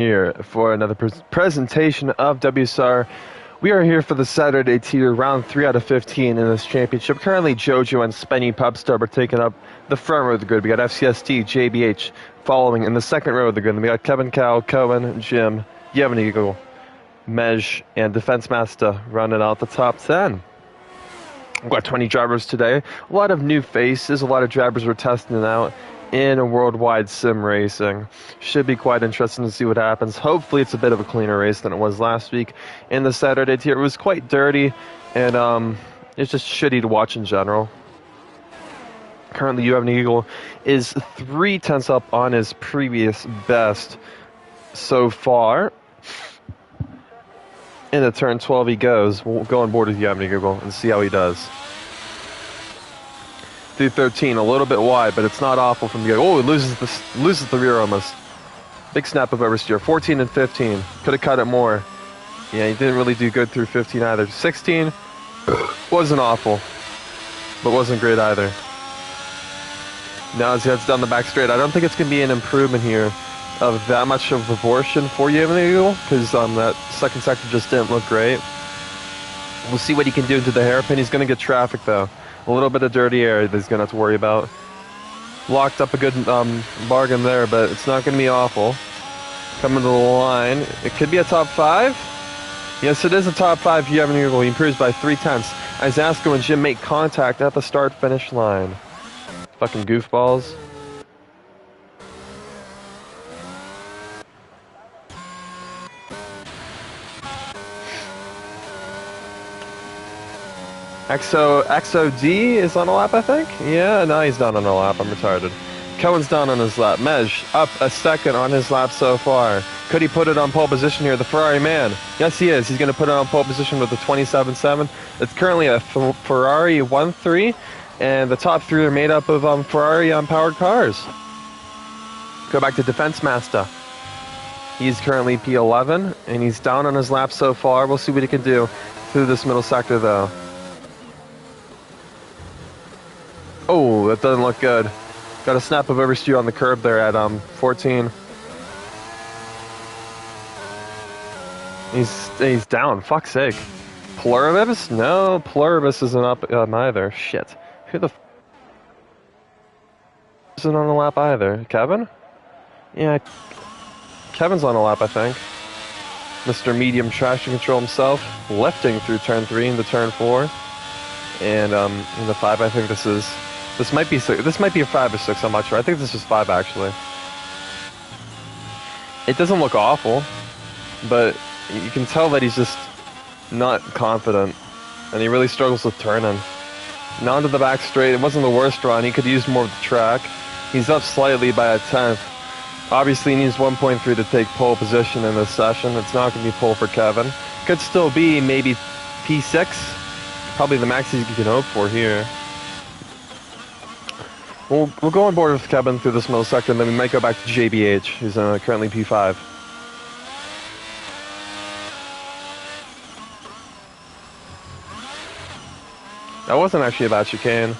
Here for another presentation of WSR. We are here for the Saturday tier, round 3 out of 15 in this championship. Currently, JoJo and Spenny Pubstar are taking up the front row of the grid. We got FCST, JBH following in the second row of the grid. We got Kevin Cow, Cohen, Jim, Yevon Eagle, Mej, and Defense Master running out the top 10. We've got 20 drivers today. A lot of new faces, a lot of drivers we're testing out in a worldwide sim racing. Should be quite interesting to see what happens. Hopefully it's a bit of a cleaner race than it was last week in the Saturday tier. It was quite dirty, and it's just shitty to watch in general. Currently, Yevon Eagle is 3/10 up on his previous best so far. Into turn 12 he goes. We'll go on board with Yevon Eagle and see how he does. Through 13, a little bit wide, but it's not awful from the get. Oh, he loses the rear almost. Big snap of oversteer. 14 and 15. Could have cut it more. Yeah, he didn't really do good through 15 either. 16 wasn't awful, but wasn't great either. Now as he heads down the back straight, I don't think it's going to be an improvement here of that much of abortion for Yevon Eagle, because that second sector just didn't look great. We'll see what he can do into the hairpin. He's going to get traffic though. A little bit of dirty air that he's going to have to worry about. Locked up a good bargain there, but it's not going to be awful. Coming to the line. It could be a top 5. Yes, it is a top 5 for Yevon Eagle. He improves by 3/10 as Asco and Jim make contact at the start-finish line. Fucking goofballs. XOD is on a lap, I think? Yeah, no, he's not on a lap. I'm retarded. Cohen's down on his lap. Mej up a second on his lap so far. Could he put it on pole position here? The Ferrari man. Yes, he is. He's going to put it on pole position with the 27.7. It's currently a Ferrari 1.3, and the top 3 are made up of Ferrari powered cars. Go back to Defense Master. He's currently P11, and he's down on his lap so far. We'll see what he can do through this middle sector, though. Oh, that doesn't look good. Got a snap of oversteer on the curb there at 14. He's down. Fuck's sake. Pluribus? No, Pluribus isn't up either. Shit. Who the f isn't on the lap either? Kevin? Yeah, Kevin's on a lap, I think. Mr. Medium Traction Control himself, lifting through turn 3 into turn 4. And in the 5, I think this might be a 5 or 6, I'm not sure. I think this is 5 actually. It doesn't look awful, but you can tell that he's just not confident, and he really struggles with turning. Now onto the back straight. It wasn't the worst run. He could use more of the track. He's up slightly by a 10th. Obviously he needs 1.3 to take pole position in this session. It's not going to be pole for Kevin. Could still be maybe P6. Probably the max you can hope for here. We'll go on board with Kevin through this middle sector, and then we might go back to JBH, who's currently P5. That wasn't actually a bad chicane.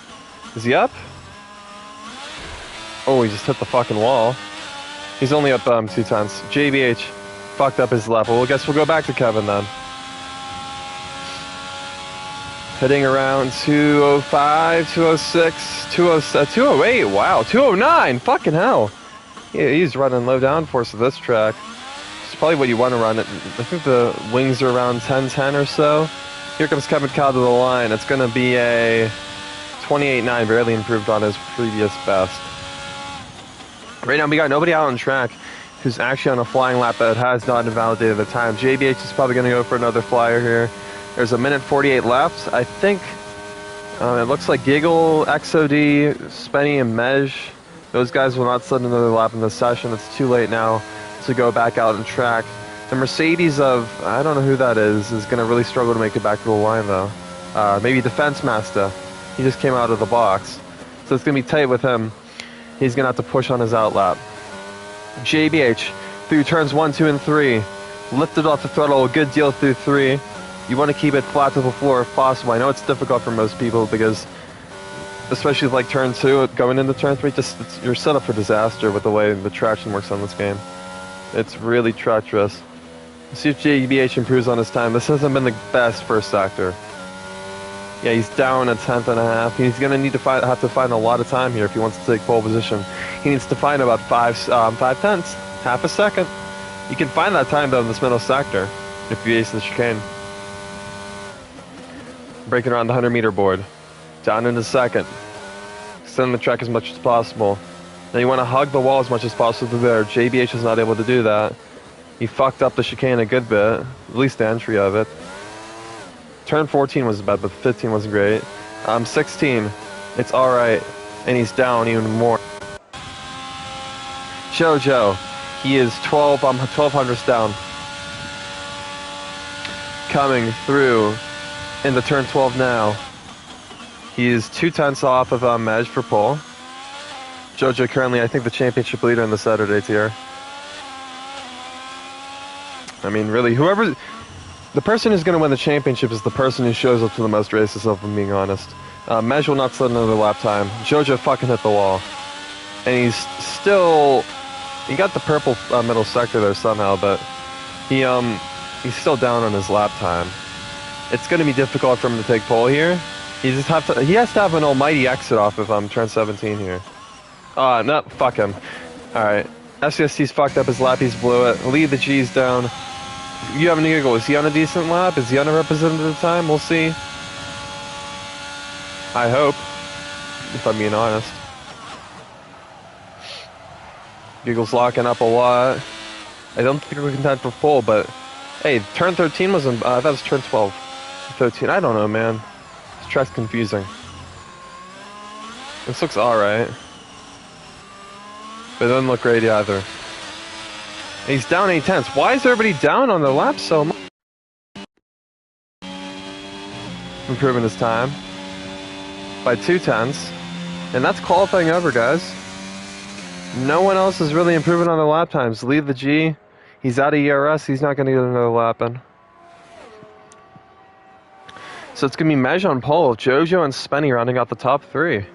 Is he up? Oh, he just hit the fucking wall. He's only up 2/10. JBH fucked up his level. Well, I guess we'll go back to Kevin then. Hitting around 205, 206, 208, wow, 209, fucking hell. Yeah, he's running low downforce of this track. It's probably what you want to run it. I think the wings are around 1010 or so. Here comes Kevin Cow to the line. It's going to be a 28.9, barely improved on his previous best. Right now we got nobody out on track who's actually on a flying lap that has not invalidated the time. JBH is probably going to go for another flyer here. There's a minute 48 left. I think it looks like Giggle, XOD, Spenny, and Mej. Those guys will not slip another lap in this session. It's too late now to go back out on track. The Mercedes of, I don't know who that is going to really struggle to make it back to the line though. Maybe Defense Master. He just came out of the box. So it's going to be tight with him. He's going to have to push on his outlap. JBH through turns 1, 2, and 3. Lifted off the throttle a good deal through 3. You want to keep it flat to the floor if possible. I know it's difficult for most people because especially like turn 2, going into turn 3, you're set up for disaster with the way the traction works on this game. It's really treacherous. Let's see if JBH improves on his time. This hasn't been the best first sector. Yeah, he's down a tenth and a half. He's gonna need to have to find a lot of time here if he wants to take pole position. He needs to find about 5/10, half a second. You can find that time though in this middle sector if you ace the chicane. Breaking around the 100-meter board, down into second. Extend the track as much as possible. Now you want to hug the wall as much as possible there. JBH is not able to do that. He fucked up the chicane a good bit, at least the entry of it. Turn 14 was bad, but 15 wasn't great. 16, it's alright, and he's down even more. Jojo, he is 12 hundredths down. Coming through into turn 12 now. He is 2/10 off of Mej for pole. Jojo currently, I think, the championship leader in the Saturday tier. I mean, really, the person who's going to win the championship is the person who shows up to the most races, if I'm being honest. Mej will not set another lap time. Jojo fucking hit the wall. And he got the purple middle sector there somehow, but he's still down on his lap time. It's going to be difficult for him to take pole here. He has to have an almighty exit off of turn 17 here. No, fuck him. Alright. SCST's fucked up his lap, he's blew it. Lead the G's down. You have any giggle. Is he on a decent lap? Is he on a representative time? We'll see. I hope. If I'm being honest. Giggle's locking up a lot. I don't think we can contend for pole, but hey, turn 13 wasn't. That was turn 12. 13. I don't know, man. This track's confusing. This looks alright. But it doesn't look great either. He's down 8/10. Why is everybody down on the lap so much? Improving his time by 2/10. And that's qualifying over, guys. No one else is really improving on the lap times. Lead the G. He's out of ERS. He's not going to get another lap in. So it's going to be Mej on pole. Jojo and Spenny rounding out the top three.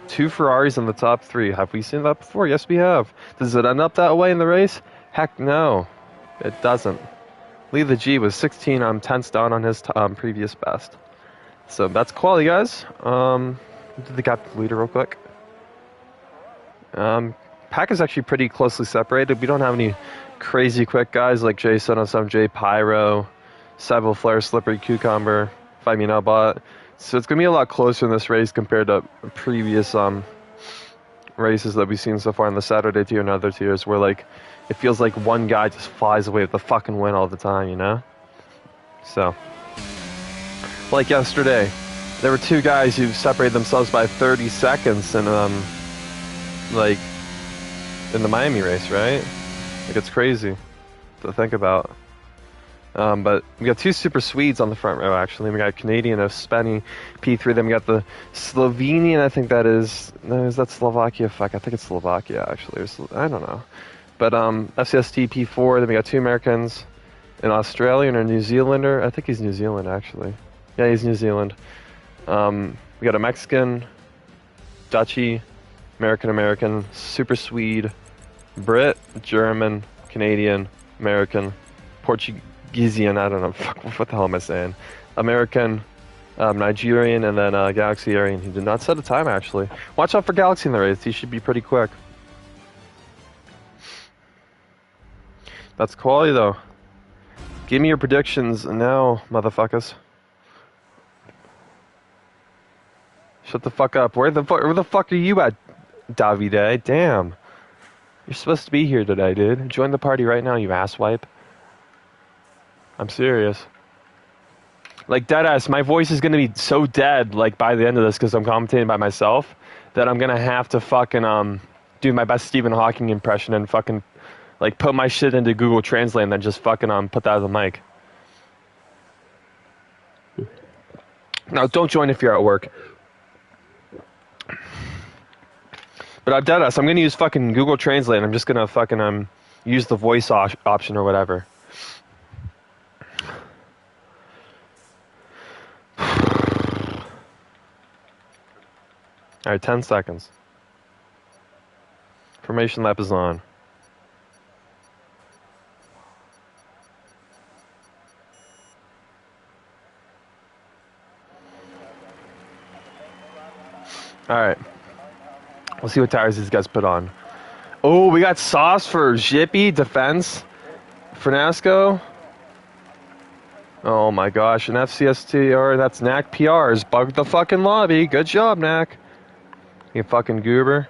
Two Ferraris in the top three. Have we seen that before? Yes, we have. Does it end up that way in the race? Heck no. It doesn't. Lee the G was 16 tenths down on his previous best. So that's quality, guys. Do the captain leader real quick. Pack is actually pretty closely separated. We don't have any crazy quick guys like J707, J Pyro, Sable Flare, Slippery Cucumber, 5 Bot. So it's going to be a lot closer in this race compared to previous races that we've seen so far in the Saturday tier and other tiers where like it feels like one guy just flies away with the fucking win all the time, you know? So, like yesterday, there were two guys who separated themselves by 30 seconds in like in the Miami race, right? Like it's crazy to think about. But we got two super Swedes on the front row, actually. We got Canadian of Spenny, P3. Then we got the Slovenian, I think that is... No, is that Slovakia? Fuck, I think it's Slovakia, actually. I don't know. But FCST P4. Then we got two Americans, an Australian or New Zealander. I think he's New Zealand, actually. Yeah, he's New Zealand. We got a Mexican, Dutchy, American, super Swede, Brit, German, Canadian, American, Portuguese. Gizian, I don't know, fuck, what the hell am I saying? American, Nigerian, and then Galaxy Aryan. He did not set a time, actually. Watch out for Galaxy in the race. He should be pretty quick. That's quality, though. Give me your predictions now, motherfuckers. Shut the fuck up. Where the fuck are you at, Davide? Damn. You're supposed to be here today, dude. Join the party right now, you asswipe. I'm serious. Like, deadass, my voice is gonna be so dead, like, by the end of this, because I'm commentating by myself, that I'm gonna have to fucking, do my best Stephen Hawking impression and fucking, like, put my shit into Google Translate and then just fucking, put that on the mic. Now, don't join if you're at work. But I'm deadass, I'm gonna use fucking Google Translate and I'm just gonna fucking, use the voice option or whatever. Alright, 10 seconds. Formation lap is on. Alright. We'll see what tires these guys put on. Oh, we got sauce for Zippy defense. Fernasco. Oh my gosh, an FCST, that's Knack PRs. Bugged the fucking lobby. Good job, Knack. You fucking goober.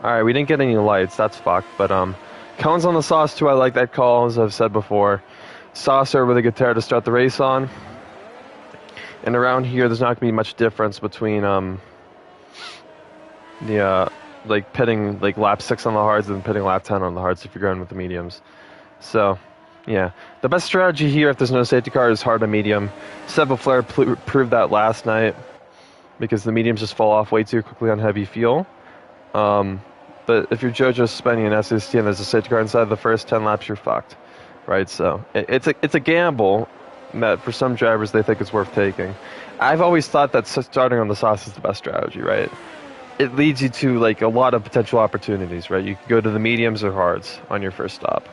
Alright, we didn't get any lights. That's fucked. But, Cone's on the sauce too. I like that call, as I've said before. Sauce are a really good tire to start the race on. And around here, there's not going to be much difference between, like pitting like lap 6 on the hards and pitting lap 10 on the hards if you're going with the mediums. So, yeah. The best strategy here if there's no safety car is hard to medium. Seb Flair proved that last night because the mediums just fall off way too quickly on heavy fuel. But if you're JoJo spending an SST and there's a safety car inside the first 10 laps, you're fucked. Right? So, it's a gamble that for some drivers they think it's worth taking. I've always thought that starting on the sauce is the best strategy, right? It leads you to like a lot of potential opportunities, right? You can go to the mediums or hards on your first stop.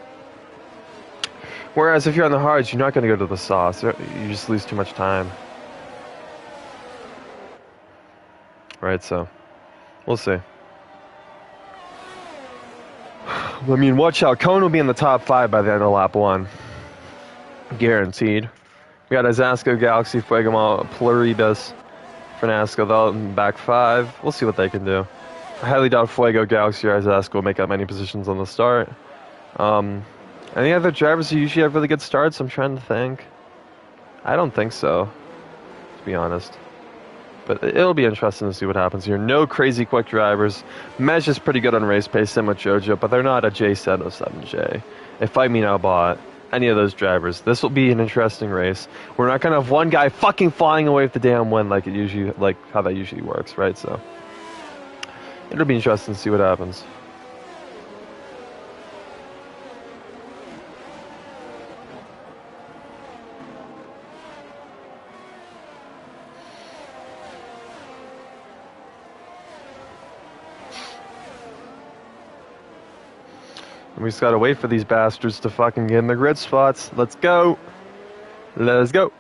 Whereas if you're on the hards, you're not going to go to the sauce. You just lose too much time. Right, so we'll see. I mean, watch out. Cone will be in the top 5 by the end of lap 1. Guaranteed. We got Azasco, Galaxy, Fuegamo, Pluribus, Fernasco, they'll in back 5. We'll see what they can do. I highly doubt Fuego, Galaxy, or Azasco will make up many positions on the start. Any other drivers who usually have really good starts? I'm trying to think. I don't think so, to be honest. But it'll be interesting to see what happens here. No crazy quick drivers. Mej is pretty good on race pace, same with JoJo, but they're not a J707J. If I mean Albot, any of those drivers, this will be an interesting race. We're not gonna have one guy fucking flying away with the damn win like how that usually works, right? So it'll be interesting to see what happens. We just gotta wait for these bastards to fucking get in the grid spots. Let's go. Let's go.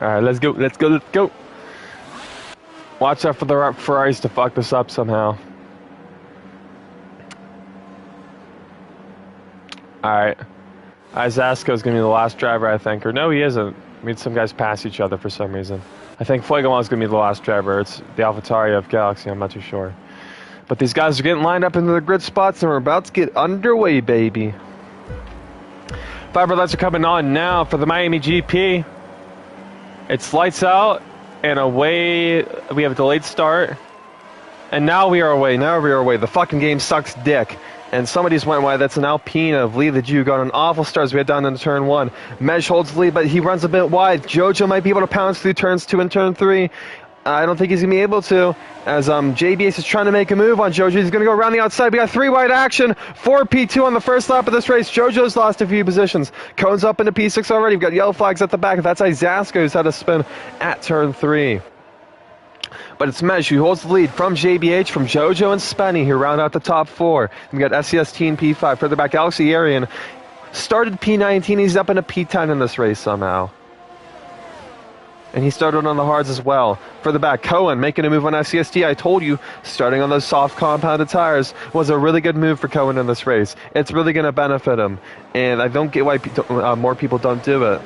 Alright, let's go, let's go, let's go. Watch out for the Ferraris to fuck this up somehow. Alright. Izasco's gonna be the last driver, I think. Or no, he isn't. I mean, some guys pass each other for some reason. I think Fuegomon's gonna be the last driver. It's the AlphaTauri of Galaxy, I'm not too sure. But these guys are getting lined up into the grid spots and we're about to get underway, baby. Fiber lights are coming on now for the Miami GP. It's lights out and away. We have a delayed start. And now we are away. Now we are away. The fucking game sucks dick. And somebody's went wide. That's an Alpine of Lee the Jew. Got an awful start as we head down into turn 1. Mej holds the lead, but he runs a bit wide. JoJo might be able to pounce through turns 2 and turn 3. I don't think he's going to be able to, as JBS is trying to make a move on JoJo. He's going to go around the outside. We got 3 wide action. 4 P2 on the first lap of this race. JoJo's lost a few positions. Cone's up into P6 already. We've got yellow flags at the back. That's Izasco who's had a spin at turn 3. But it's Mej who holds the lead from JBH, from JoJo and Spenny, who round out the top 4. We got SCST and P5. Further back, Galaxy Arian started P19. He's up into P10 in this race somehow. And he started on the hards as well. Further back, Cohen making a move on SCST. I told you, starting on those soft compounded tires was a really good move for Cohen in this race. It's really going to benefit him. And I don't get why more people don't do it.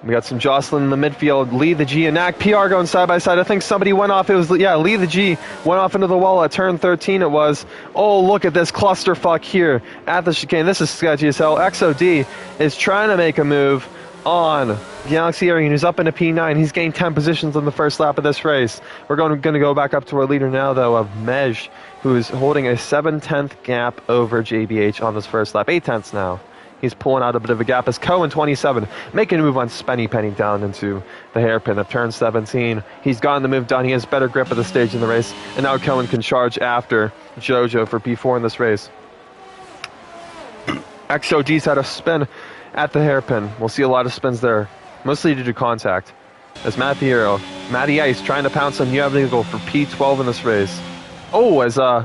We got some jostling in the midfield. Lee the G and Knack PR going side by side. I think somebody went off. It was, yeah, Lee the G went off into the wall at turn 13 it was. Oh, look at this clusterfuck here at the chicane. This is sketchy as hell. XOD is trying to make a move on Galaxy Arian, who's up into P9. He's gained 10 positions on the first lap of this race. We're going to go back up to our leader now, though, of Mej, who is holding a 7/10 gap over JBH on this first lap. 8/10 now. He's pulling out a bit of a gap as Cohen, 27, making a move on Spenny Penny down into the hairpin of turn 17. He's gotten the move done. He has better grip at the stage in the race. And now Cohen can charge after JoJo for P4 in this race. XOG's had a spin at the hairpin. We'll see a lot of spins there, mostly due to contact. As Matty Ice trying to pounce on Eagle for P12 in this race. Oh,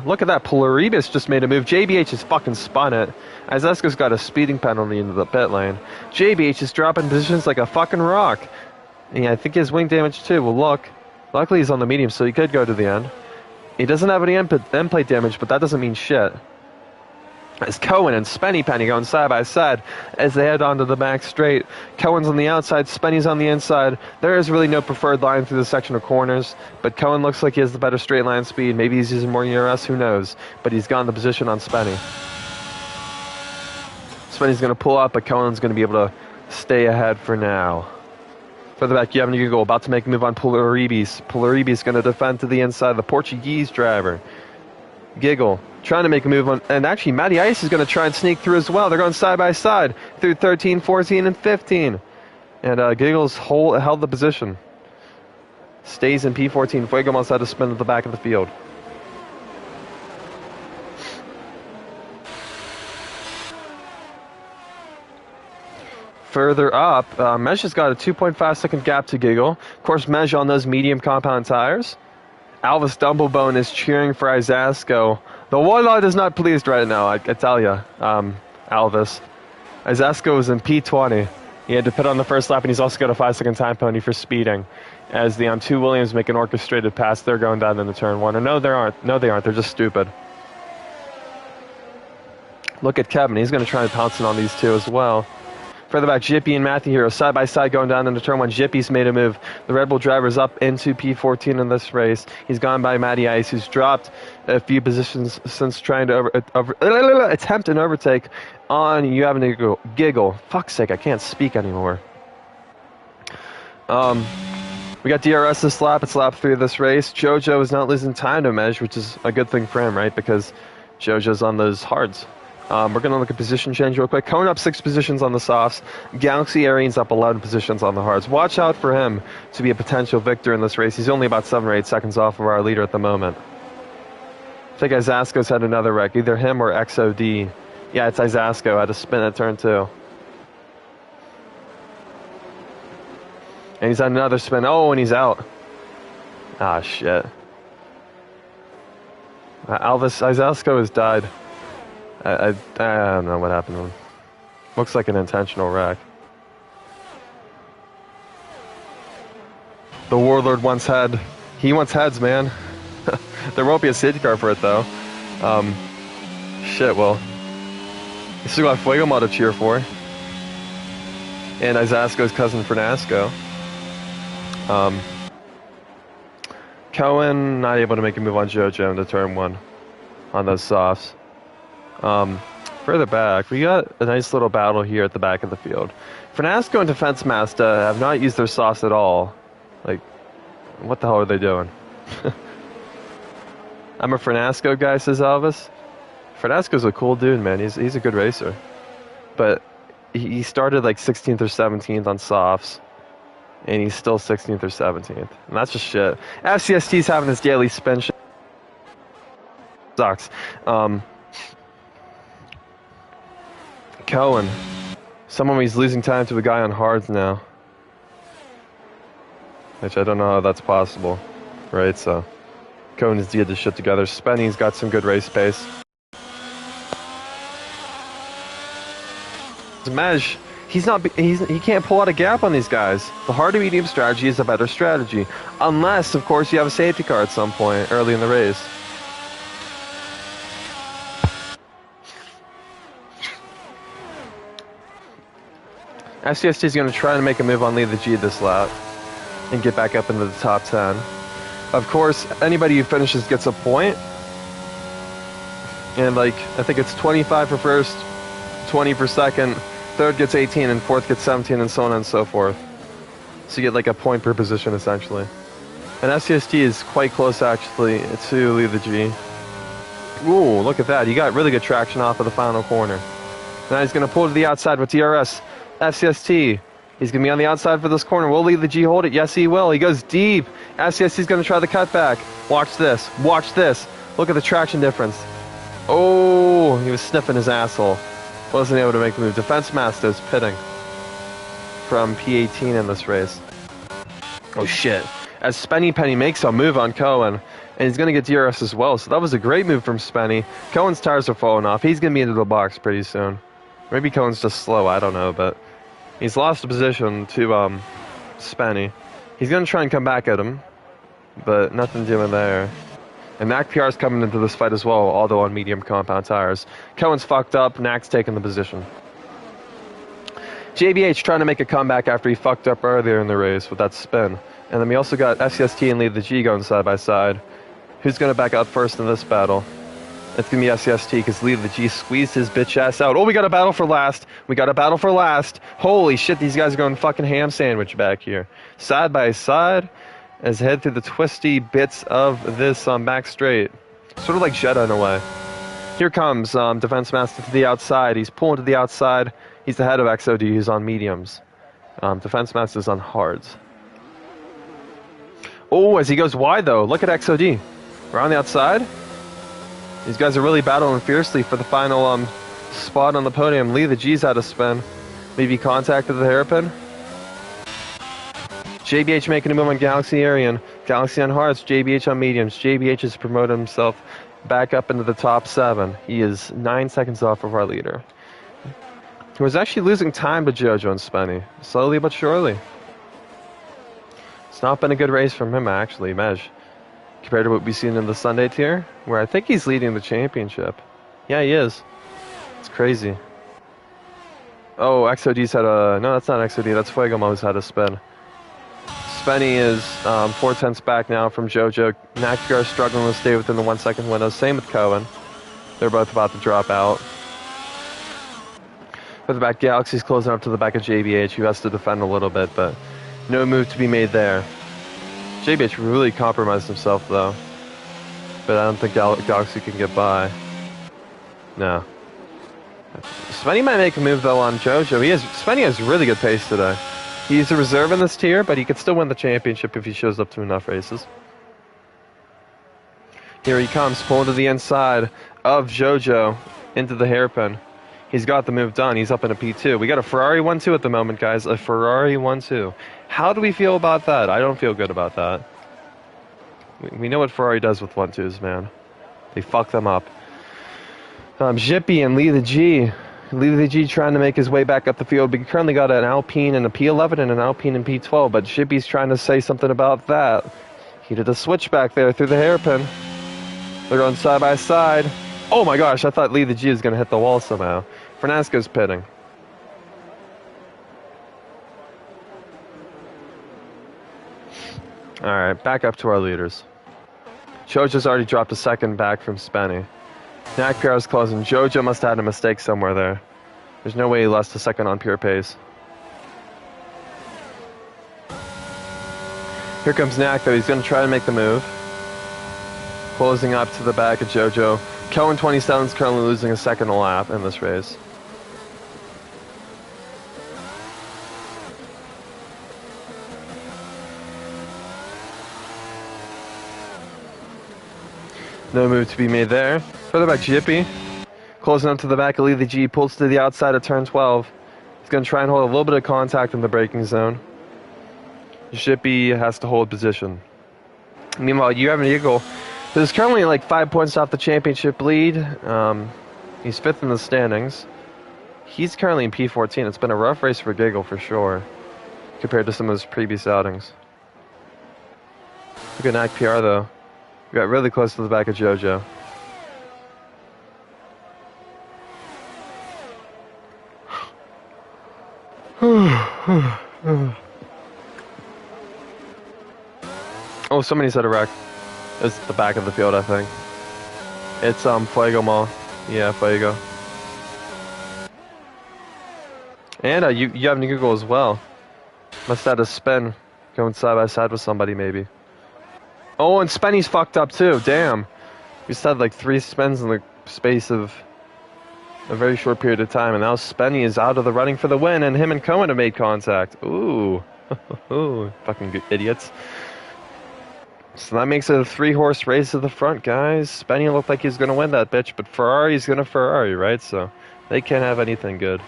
look at that, Polaribus just made a move. JBH has fucking spun it. Izesko's got a speeding penalty into the pit lane. JBH is dropping positions like a fucking rock. Yeah, I think he has wing damage too. Well, look. Luckily he's on the medium, so he could go to the end. He doesn't have any end plate damage, but that doesn't mean shit. As Cohen and Spenny Penny going side by side as they head onto the back straight. Cohen's on the outside, Spenny's on the inside. There is really no preferred line through the section of corners, but Cohen looks like he has the better straight line speed. Maybe he's using more ERS, who knows? But he's got the position on Spenny. Spenny's going to pull up, but Cohen's going to be able to stay ahead for now. Further back, you have Giggle about to make a move on Polaribus. Polaribus going to defend to the inside, the Portuguese driver. Giggle trying to make a move on, and actually Matty Ice is going to try and sneak through as well. They're going side by side through 13, 14, and 15. And Giggle's held the position. Stays in P14. Fuego must have to spin at the back of the field. Further up, Mej has got a 2.5 second gap to Giggle. Of course, Mej on those medium compound tires. Alvis Dumblebone is cheering for Izasko. The Warlord is not pleased right now, I tell you, Alvis. Izasko is in P20. He had to pit on the first lap, and he's also got a 5-second time penalty for speeding. As the two Williams make an orchestrated pass, they're going down into turn 1. Or no, they aren't. No, they aren't. They're just stupid. Look at Kevin. He's going to try and pounce in on these two as well. Further back, Jippy and Matthew Hero side by side going down into turn 1. Jippy's made a move. The Red Bull driver's up into P14 in this race. He's gone by Matty Ice, who's dropped a few positions since trying to attempt an overtake on You Having to Giggle. Fuck's sake, I can't speak anymore. We got DRS this lap. It's lap 3 of this race. Jojo is not losing time to Mej, which is a good thing for him, right? Because Jojo's on those hards. We're going to look at position change real quick. Cohen up 6 positions on the softs. Galaxy Arian's up 11 positions on the hards. Watch out for him to be a potential victor in this race. He's only about 7 or 8 seconds off of our leader at the moment. I think Izasko's had another wreck. Either him or XOD. Yeah, it's Izasko. Had to spin at turn 2. And he's had another spin. Oh, and he's out. Ah, shit. Izasko has died. I don't know what happened to him. Looks like an intentional wreck. The Warlord wants head. He wants heads, man. There won't be a safety car for it, though. Shit, well. You still got Fuego Mod to cheer for. And Izasko's cousin Fernasco. Cohen not able to make a move on Jojo into turn 1 on those softs. Further back, we got a nice little battle here at the back of the field. Fernasco and Defense Master have not used their sauce at all. Like, what the hell are they doing? I'm a Fernasco guy, says Elvis. Fernasco's a cool dude, man. He's a good racer. But he started like 16th or 17th on softs. And he's still 16th or 17th. And that's just shit. FCST's having this daily spin shit. Sucks. Cohen. Someone he's losing time to a guy on hards now. Which I don't know how that's possible. Right, so Cohen has get this shit together. Spenny's got some good race pace. Mej, he can't pull out a gap on these guys. The hard to medium strategy is a better strategy. Unless, of course, you have a safety car at some point early in the race. FCST is going to try to make a move on Lee the G this lap and get back up into the top 10. Of course, anybody who finishes gets a point. And like, I think it's 25 for first, 20 for second, third gets 18, and fourth gets 17, and so on and so forth. So you get like a point per position, essentially. And FCST is quite close, actually, to Lee the G. Ooh, look at that. He got really good traction off of the final corner. Now he's going to pull to the outside with DRS. FCST, he's going to be on the outside for this corner. Will Lee the G hold it? Yes, he will. He goes deep. FCST's going to try the cutback. Watch this. Watch this. Look at the traction difference. Oh, he was sniffing his asshole. Wasn't able to make the move. Defense Masters pitting from P18 in this race. Oh shit. As Spenny Penny makes a move on Cohen, and he's going to get DRS as well, so that was a great move from Spenny. Cohen's tires are falling off. He's going to be into the box pretty soon. Maybe Cohen's just slow, I don't know, but he's lost a position to Spenny. He's going to try and come back at him, but nothing doing there. And Knack PR's coming into this fight as well, although on medium compound tires. Cohen's fucked up, Knack's taking the position. JBH trying to make a comeback after he fucked up earlier in the race with that spin. And then we also got SCST and Lead the G going side by side. Who's going to back out first in this battle? It's going to be SCST because Lead the G squeezed his bitch ass out. Oh, we got a battle for last. We got a battle for last. Holy shit, these guys are going fucking ham sandwich back here. Side by side as head through the twisty bits of this back straight. Sort of like Jetta in a way. Here comes Defense Master to the outside. He's pulling to the outside. He's ahead of XOD, who's on mediums. Defense Master's on hards. Oh, as he goes wide, though. Look at XOD. We're on the outside. These guys are really battling fiercely for the final spot on the podium. Lee the G's had a spin. Maybe contacted the hairpin. JBH making a move on Galaxy Arian. Galaxy on hards. JBH on mediums. JBH has promoted himself back up into the top 7. He is 9 seconds off of our leader. He was actually losing time to Jojo and Spenny. Slowly but surely. It's not been a good race from him, actually, Mej. Compared to what we've seen in the Sunday tier, where I think he's leading the championship. Yeah, he is. It's crazy. Oh, XOD's had a... No, that's not XOD. That's Fuegomo who's had a spin. Spenny is 4/10 back now from Jojo. Nakgar struggling to stay within the 1 second window. Same with Cohen. They're both about to drop out. For the back, Galaxy's closing up to the back of JBH, who has to defend a little bit, but no move to be made there. JBH really compromised himself, though. But I don't think Galaxy can get by. No. Spenny might make a move, though, on Jojo. Spenny has really good pace today. He's a reserve in this tier, but he could still win the championship if he shows up to enough races. Here he comes, pulling to the inside of Jojo into the hairpin. He's got the move done. He's up in a P2. We got a Ferrari 1-2 at the moment, guys. A Ferrari 1-2. How do we feel about that? I don't feel good about that. We know what Ferrari does with 1-2s, man. They fuck them up. Zippy and Lee the G. Lee the G trying to make his way back up the field. We currently got an Alpine and a P11 and an Alpine and P12, but Zippy's trying to say something about that. He did a switch back there through the hairpin. They're going side by side. Oh my gosh, I thought Lee the G was going to hit the wall somehow. Fernasco's pitting. Alright, back up to our leaders. Jojo's already dropped a second back from Spenny. Knack PR is closing. Jojo must have had a mistake somewhere there. There's no way he lost a second on pure pace. Here comes Knack, though. He's going to try to make the move. Closing up to the back of Jojo. Cohen 27 is currently losing a second a lap in this race. No move to be made there. Further back, Jippy. Closing up to the back of Lee the G. Pulls to the outside of turn 12. He's going to try and hold a little bit of contact in the braking zone. Jippy has to hold position. Meanwhile, you have an Eagle. There's currently like 5 points off the championship lead. He's 5th in the standings. He's currently in P14. It's been a rough race for Giggle for sure, compared to some of his previous outings. Look at Knack PR though. We got really close to the back of Jojo. Oh, somebody's had a wreck. It's the back of the field, I think. It's Fuego Mall. Yeah, Fuego. And you have Google as well. Must have had a spin going side by side with somebody, maybe. Oh, and Spenny's fucked up too. Damn. We just had like 3 spins in the space of a very short period of time, and now Spenny is out of the running for the win, and him and Cohen have made contact. Ooh. Ooh, fucking good idiots. So that makes it a 3-horse race to the front, guys. Spenny looked like he's going to win that bitch, but Ferrari's going to Ferrari, right? So They can't have anything good.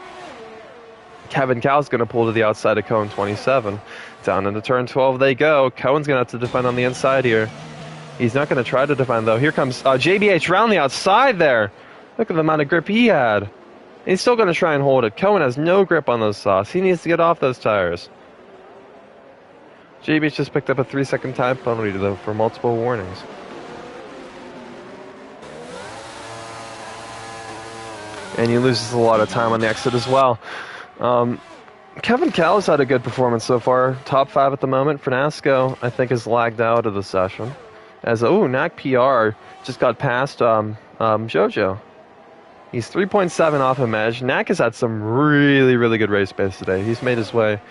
Kevin Cow's going to pull to the outside of cone 27. Down into turn 12 they go. Cohen's going to have to defend on the inside here. He's not going to try to defend, though. Here comes JBH round the outside there. Look at the amount of grip he had. He's still going to try and hold it. Cohen has no grip on those softs. He needs to get off those tires. JBH just picked up a 3-second time penalty, though, for multiple warnings. And he loses a lot of time on the exit as well. Kevin Cow's had a good performance so far. Top 5 at the moment. Fernasco, I think, has lagged out of the session. As NAC PR just got past Jojo. He's 3.7 off of Mej. NAC has had some really, really good race pace today. He's made his way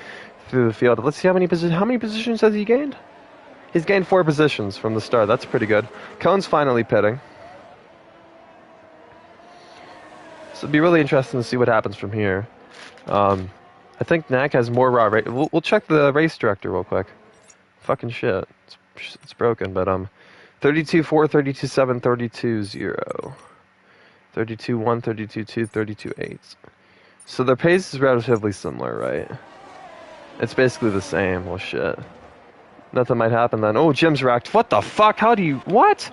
through the field. Let's see how many positions has he gained? He's gained 4 positions from the start. That's pretty good. Cohen's finally pitting. So it'll be really interesting to see what happens from here. I think NAC has more raw race. We'll check the race director real quick. Fucking shit. It's broken, but 32-4, 32-7, 32-0. 32-1, 32-2, 32-8. So their pace is relatively similar, right? It's basically the same. Well, shit. Nothing might happen then. Oh, Jim's wrecked. What the fuck? How do you... What?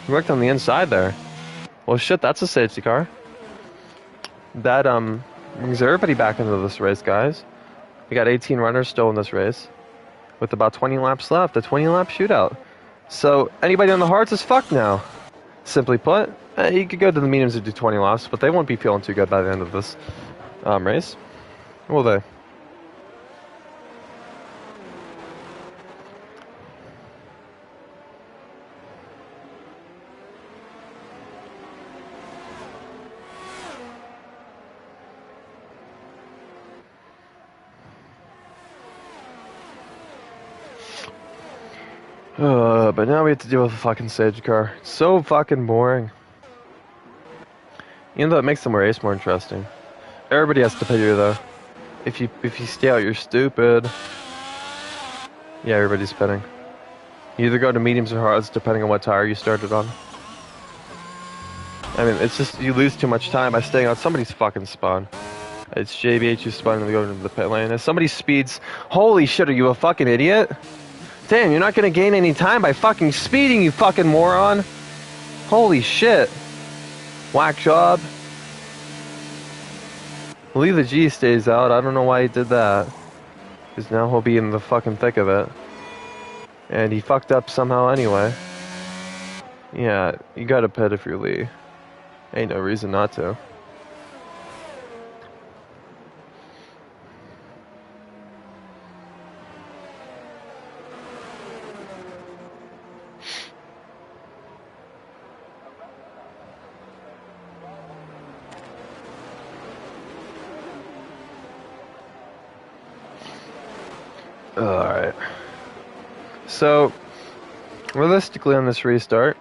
He worked on the inside there. Well, shit, that's a safety car. That, brings everybody back into this race, guys. We got 18 runners still in this race. With about 20 laps left. A 20-lap shootout. So, anybody on the hards is fucked now. Simply put, you could go to the mediums and do 20 laps, but they won't be feeling too good by the end of this race. Will they? But now we have to deal with a fucking stage car. It's so fucking boring. Even though it makes the race more interesting. Everybody has to pay you though. If you stay out, you're stupid. Yeah, everybody's pitting. You either go to mediums or hards depending on what tire you started on. I mean, it's just you lose too much time by staying on somebody's fucking spawn. It's JBH who's spawning to go into the pit lane. If somebody speeds, holy shit, are you a fucking idiot? Damn, you're not gonna gain any time by fucking speeding, you fucking moron. Holy shit. Whack job. Leave the G stays out. I don't know why he did that. Because now he'll be in the fucking thick of it. And he fucked up somehow anyway. Yeah, you gotta pit if you're Lee. Ain't no reason not to. Alright. So, realistically on this restart,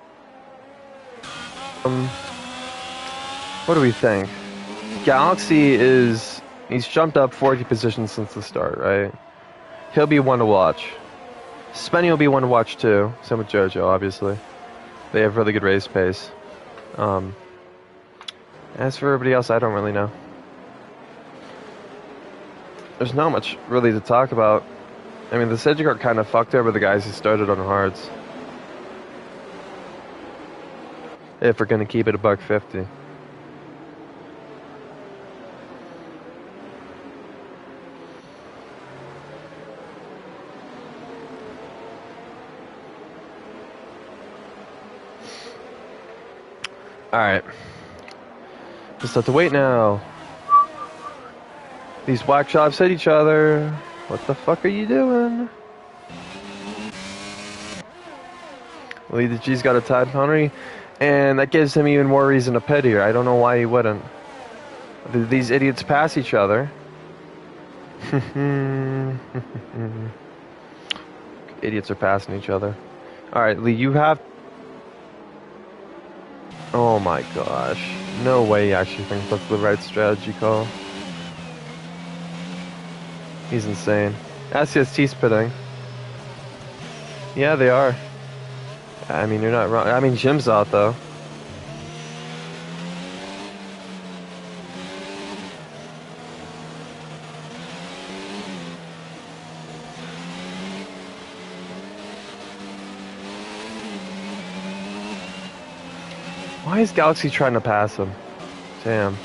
what do we think? Galaxy he's jumped up 40 positions since the start, right? He'll be one to watch. Spenny will be one to watch too. Same with Jojo, obviously. They have really good race pace. As for everybody else, I don't really know. There's not much really to talk about. I mean, the safety car kind of fucked over the guys who started on hards. If we're gonna keep it $150. Alright. Just have to wait now. These whack shops hit each other. What the fuck are you doing? Lee the G's got a time penalty, and that gives him even more reason to pit here. I don't know why he wouldn't. These idiots pass each other. Idiots are passing each other. Alright, Lee, you have... Oh my gosh. No way he actually thinks that's the right strategy call. He's insane. SCST's pitting. Yeah, they are. I mean, you're not wrong. I mean, Jim's out, though. Why is Galaxy trying to pass him? Damn.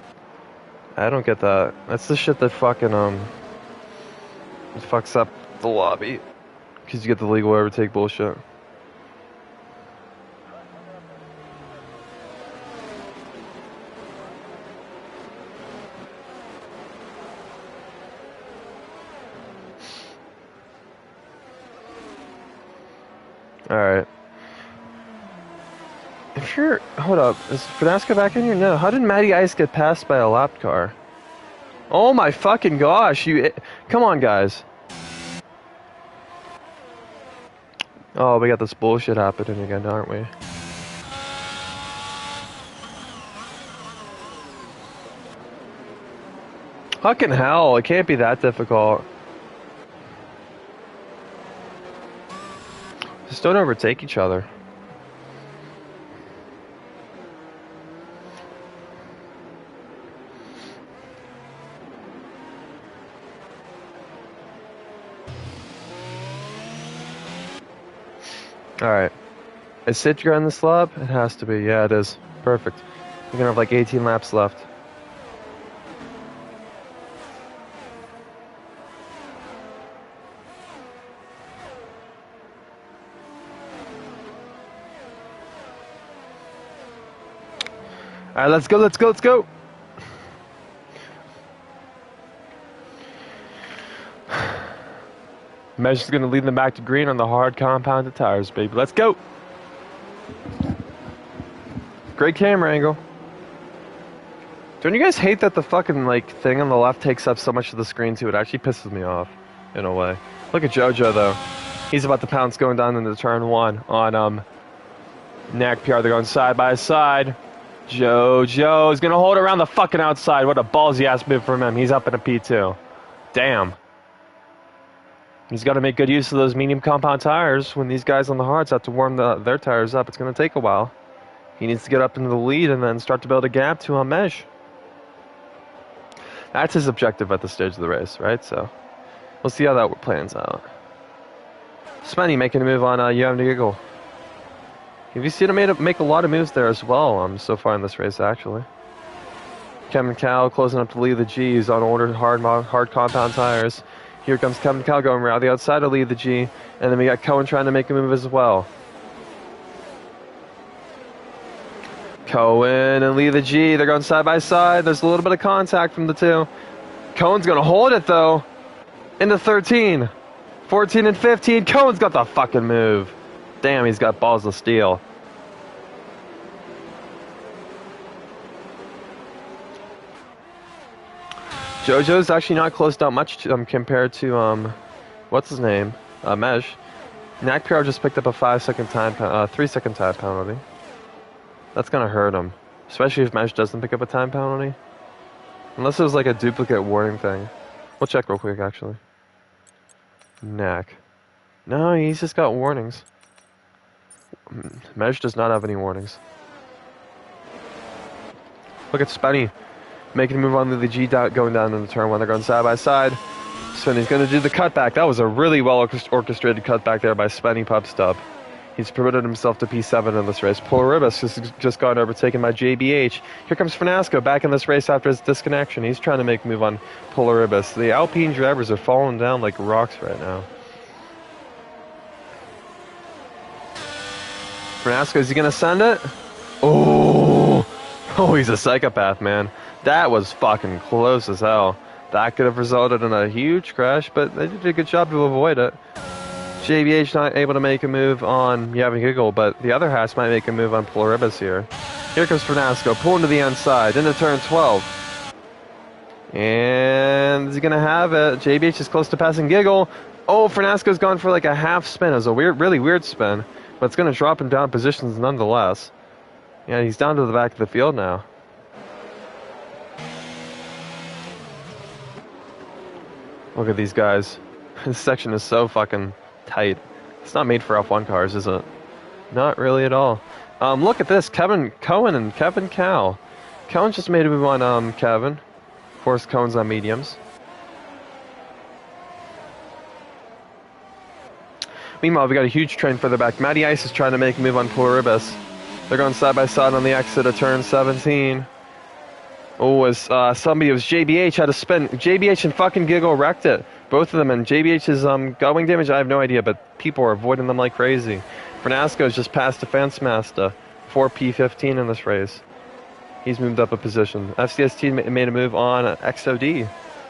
I don't get that. That's the shit that fucking, it fucks up the lobby. Because you get the legal overtake bullshit. Alright. If you're... Hold up. Is Finasco back in here? No. How did Matty Ice get passed by a lap car? Oh my fucking gosh. Come on, guys. Oh, we got this bullshit happening again, aren't we? Fucking hell. It can't be that difficult. Just don't overtake each other. Alright. Is Citra on this lap? It has to be. Yeah, it is. Perfect. We're gonna have like 18 laps left. Alright, let's go, let's go, let's go! Mesh is gonna lead them back to green on the hard compounded tires, baby. Let's go! Great camera angle. Don't you guys hate that the fucking, like, thing on the left takes up so much of the screen, too? It actually pisses me off, in a way. Look at Jojo, though. He's about to pounce going down into turn 1 on, NAC PR. They're going side by side. Jojo's gonna hold around the fucking outside. What a ballsy ass move from him. He's up in a P2. Damn. He's got to make good use of those medium compound tires when these guys on the hards have to warm their tires up. It's gonna take a while. He needs to get up into the lead and then start to build a gap to Mesh. That's his objective at this stage of the race, right? So we'll see how that plans out. Spenny making a move on You Have to Giggle. Have you seen him make a lot of moves there as well so far in this race, actually? Kevin Cal closing up to lead the G's on ordered hard compound tires. Here comes Kevin Cal going around the outside to lead the G. And then we got Cohen trying to make a move as well. Cohen and Lee the G, they're going side by side. There's a little bit of contact from the two. Cohen's going to hold it, though. Into 13. 14 and 15. Cohen's got the fucking move. Damn, he's got balls of steel. Jojo's actually not closed out much compared to, what's his name? Mesh. NAC PR just picked up a 3-second time penalty. That's gonna hurt him. Especially if Mesh doesn't pick up a time penalty. Unless it was like a duplicate warning thing. We'll check real quick, actually. NAC. No, he's just got warnings. Mesh does not have any warnings. Look at Spenny making a move on the G going down in the turn 1. They're going side by side. Spenny's going to do the cutback. That was a really well orchestrated cutback there by Spenny Pupstub. He's promoted himself to P7 in this race. Polaribus just got overtaken by JBH. Here comes Finasco back in this race after his disconnection. He's trying to make a move on Polaribus. The Alpine drivers are falling down like rocks right now. Finasco, is he going to send it? Oh, he's a psychopath, man. That was fucking close as hell. That could have resulted in a huge crash, but they did a good job to avoid it. JBH not able to make a move on You Have a Giggle, but the other Haas might make a move on Polaribus here. Here comes Finasco, pulling to the inside, into turn 12. And he's going to have it. JBH is close to passing Giggle. Oh, Finasco's gone for like a half spin. It was a really weird spin, but it's going to drop him down positions nonetheless. Yeah, he's down to the back of the field now. Look at these guys. This section is so fucking tight. It's not made for F1 cars, is it? Not really at all. Look at this. Kevin Cohen and Kevin Cow. Cohen just made a move on Kevin. Of course, Cohen's on mediums. Meanwhile, we got a huge train further back. Matty Ice is trying to make a move on Pluribus. They're going side by side on the exit of turn 17. Oh, as somebody, it was JBH had to spin. JBH and fucking Giggle wrecked it. Both of them, and JBH's going damage, I have no idea, but people are avoiding them like crazy. Fernasco's just passed Defense Master. 4P15 in this race. He's moved up a position. FCST made a move on XOD.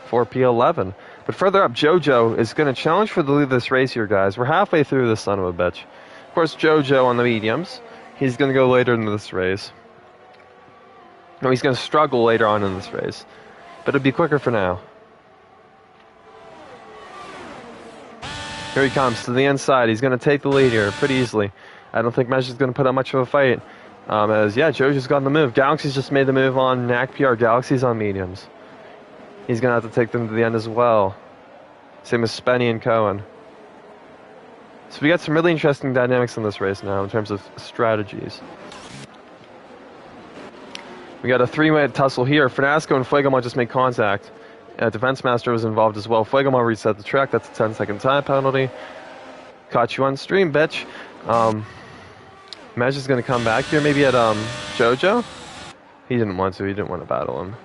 4P11. But further up, JoJo is going to challenge for the lead of this race here, guys. We're halfway through this son of a bitch. Of course, JoJo on the mediums. He's going to go later in this race. No, he's going to struggle later on in this race. But it'll be quicker for now. Here he comes to the inside. He's going to take the lead here pretty easily. I don't think Mesh is going to put up much of a fight. JoJo's got the move. Galaxy's just made the move on NAC PR. Galaxy's on mediums. He's going to have to take them to the end as well. Same as Spenny and Cohen. So we got some really interesting dynamics in this race now in terms of strategies. We got a three-way tussle here. Fernasco and Fuegomon just made contact. Defense Master was involved as well. Fuegomon reset the track. That's a 10-second time penalty. Caught you on stream, bitch. Mej is going to come back here maybe at JoJo. He didn't want to. He didn't want to battle him.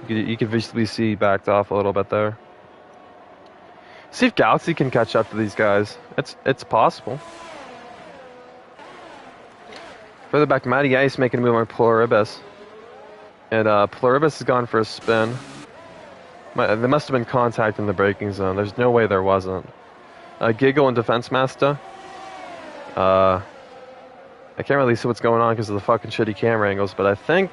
You can visually see he backed off a little bit there. See if Galaxy can catch up to these guys. It's possible. Further back, Matty Ice making a move on Pluribus. And Pluribus has gone for a spin. There must have been contact in the braking zone. There's no way there wasn't. Giggle and Defense Master. I can't really see what's going on because of the fucking shitty camera angles, but I think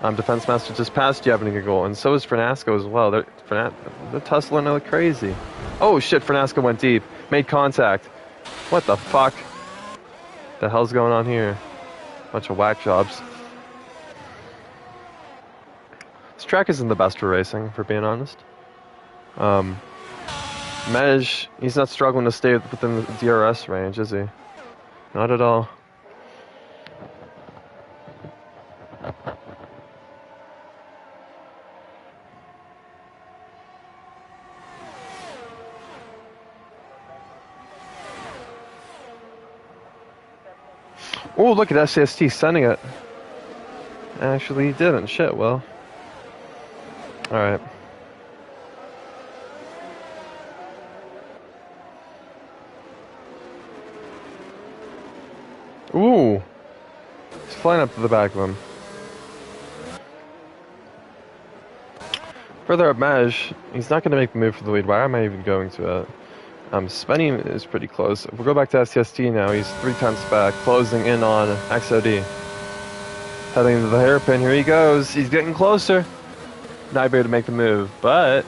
Defense Master just passed Jevon and Giggle, and so is Fernasco as well. They're tussling like crazy. Oh shit, Fernasco went deep. Made contact. What the fuck? The hell's going on here? Bunch of whack jobs. This track isn't the best for racing, for being honest. Mej, he's not struggling to stay within the DRS range, is he? Not at all. Oh, look at SCST sending it. Actually, he didn't. Shit, well. Alright. Ooh. He's flying up to the back of him. Further up Mej, he's not going to make the move for the lead. Why am I even going to it? Spenny is pretty close. If we go back to STST now, he's 3 tenths back, closing in on XOD. Heading to the hairpin, here he goes. He's getting closer. Not able to make the move, but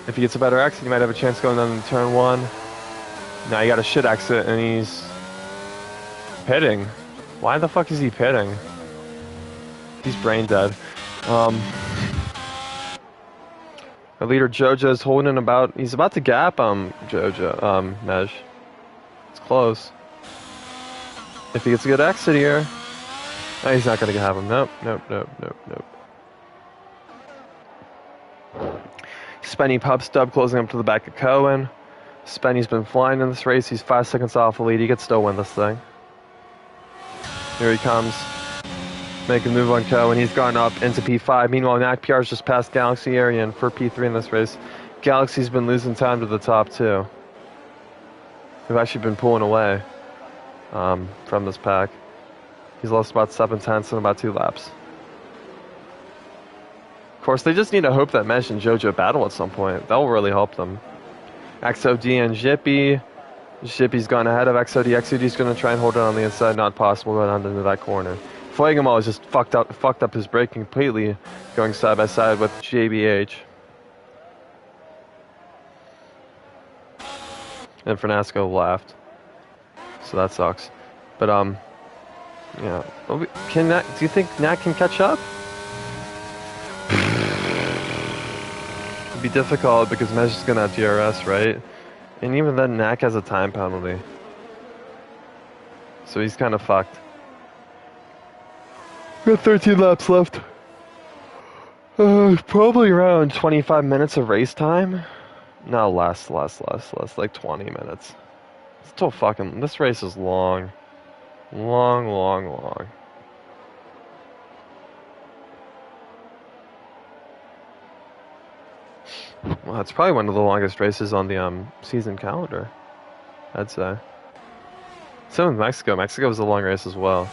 if he gets a better exit, he might have a chance going down to turn 1. Now he got a shit exit, and he's pitting. Why the fuck is he pitting? He's brain dead. Our leader JoJo is holding about. He's about to gap JoJo Mej. It's close. If he gets a good exit here, no, he's not gonna have him. Nope. Spenny pub stub closing up to the back of Cohen. Spenny's been flying in this race. He's 5 seconds off the lead. He could still win this thing. Here he comes. Making a move on Cohen. He's gone up into P5. Meanwhile, NAC PR's just passed Galaxy Arian for P3 in this race. Galaxy's been losing time to the top too. They've actually been pulling away from this pack. He's lost about 7 tenths in about 2 laps. Of course, they just need to hope that Mej and JoJo battle at some point. That will really help them. XOD and Jippy. Jippy's gone ahead of XOD. XOD's going to try and hold it on the inside. Not possible going down into that corner. Fuegomon has just fucked up his braking completely, going side by side with JBH. And Fernasco laughed. So that sucks. But yeah. Can Nat, do you think Nat can catch up? It'd be difficult because Mej is gonna have DRS, right? And even then, Nat has a time penalty. So he's kind of fucked. Got 13 laps left. Probably around 25 minutes of race time. No, less, like 20 minutes. Still fucking, this race is long. Long. Well, it's probably one of the longest races on the season calendar, I'd say. Same with Mexico. Mexico was a long race as well.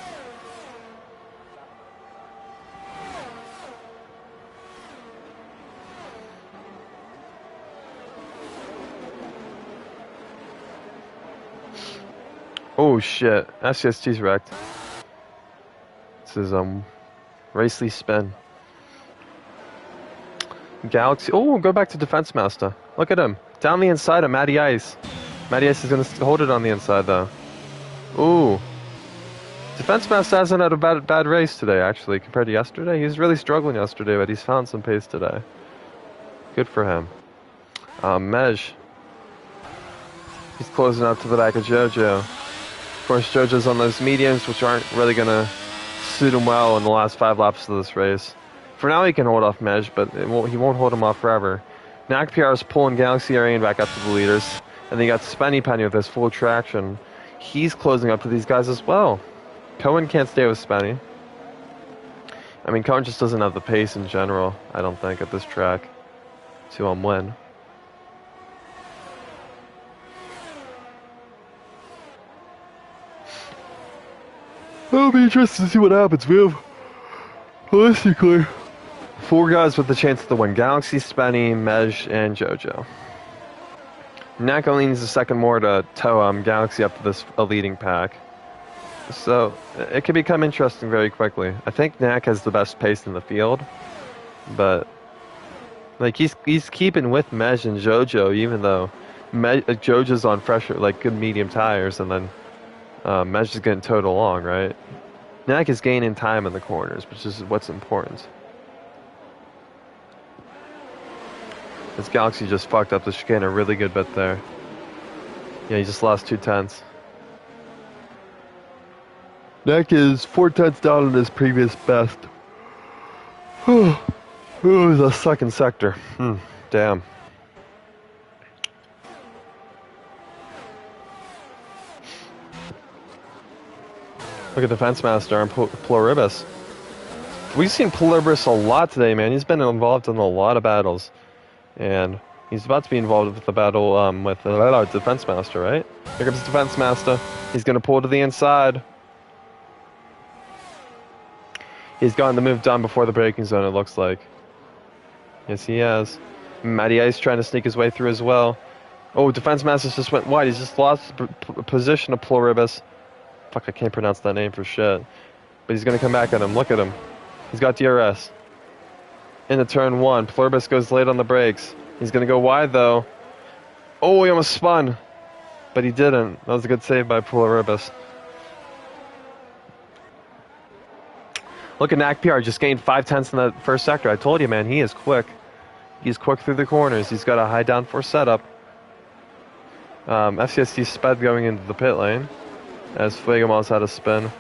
Oh shit, SCST's wrecked. This is Racely spin. Galaxy. Oh, go back to Defense Master. Look at him. Down the inside of Matty Ice. Matty Ice is going to hold it on the inside, though. Ooh. Defense Master hasn't had a bad race today, actually, compared to yesterday. He was really struggling yesterday, but he's found some pace today. Good for him. Mej. He's closing up to the back of JoJo. Of course, JoJo's on those mediums, which aren't really going to suit him well in the last 5 laps of this race. For now, he can hold off Mej, but he won't hold him off forever. Knack PR is pulling Galaxy Arian back up to the leaders. And then you got Spenny Penny with his full traction. He's closing up to these guys as well. Cohen can't stay with Spenny. I mean, Cohen just doesn't have the pace in general, I don't think, at this track to win. It'll be interesting to see what happens. We have, realistically, 4 guys with the chance to win. Galaxy, Spenny, Mej, and JoJo. Knack only needs a second more to tow Galaxy up to this leading pack. So, it could become interesting very quickly. I think Knack has the best pace in the field. But, like, he's keeping with Mej and JoJo, even though JoJo's on fresher, like, good medium tires, and then Mej is getting towed along, right? Knack is gaining time in the corners, which is what's important. This Galaxy just fucked up the chicane a really good bit there. Yeah, he just lost 2 tenths. Knack is 4 tenths down on his previous best. Ooh, the second sector. Damn. Look at Defense Master and Pluribus. We've seen Pluribus a lot today, man. He's been involved in a lot of battles. And he's about to be involved with the battle with Defense Master, right? Here comes Defense Master. He's going to pull to the inside. He's gotten the move done before the braking zone, it looks like. Yes, he has. Matty Ice trying to sneak his way through as well. Oh, Defense Master just went wide. He's just lost position of Pluribus. Fuck, I can't pronounce that name for shit. But he's going to come back at him. Look at him. He's got DRS. Into turn 1. Pluribus goes late on the brakes. He's going to go wide, though. Oh, he almost spun. But he didn't. That was a good save by Pluribus. Look at Knack PR. Just gained 5 tenths in that first sector. I told you, man. He is quick. He's quick through the corners. He's got a high downforce setup. FCST sped going into the pit lane. As Fuegomal's had a spin.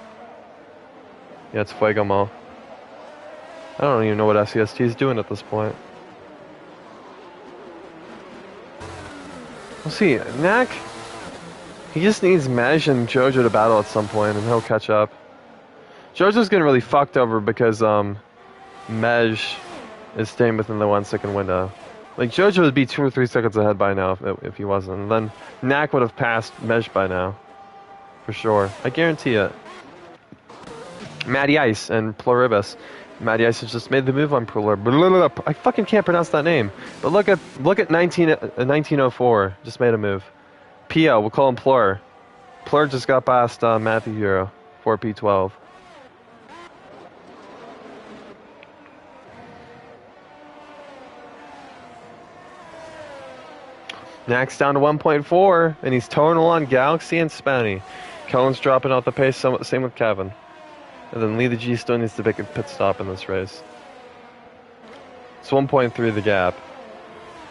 Yeah, it's Fuegomal. I don't even know what FCST is doing at this point. We'll see. Knack, he just needs Mej and JoJo to battle at some point, and he'll catch up. JoJo's getting really fucked over because Mej is staying within the 1 second window. Like, JoJo would be 2 or 3 seconds ahead by now if he wasn't. And then Knack would have passed Mej by now. For sure. I guarantee it. Matty Ice and Pluribus. Matty Ice has just made the move on Pluribus. I fucking can't pronounce that name. But look at 1904. Just made a move. PL, we'll call him Plur. Plur just got past Matthew Hero. 4P12. Knack's down to 1.4, and he's towing along Galaxy and Spenny. Cohen's dropping out the pace, same with Kevin. And then Lee the G still needs to make a pit stop in this race. It's 1.3 the gap.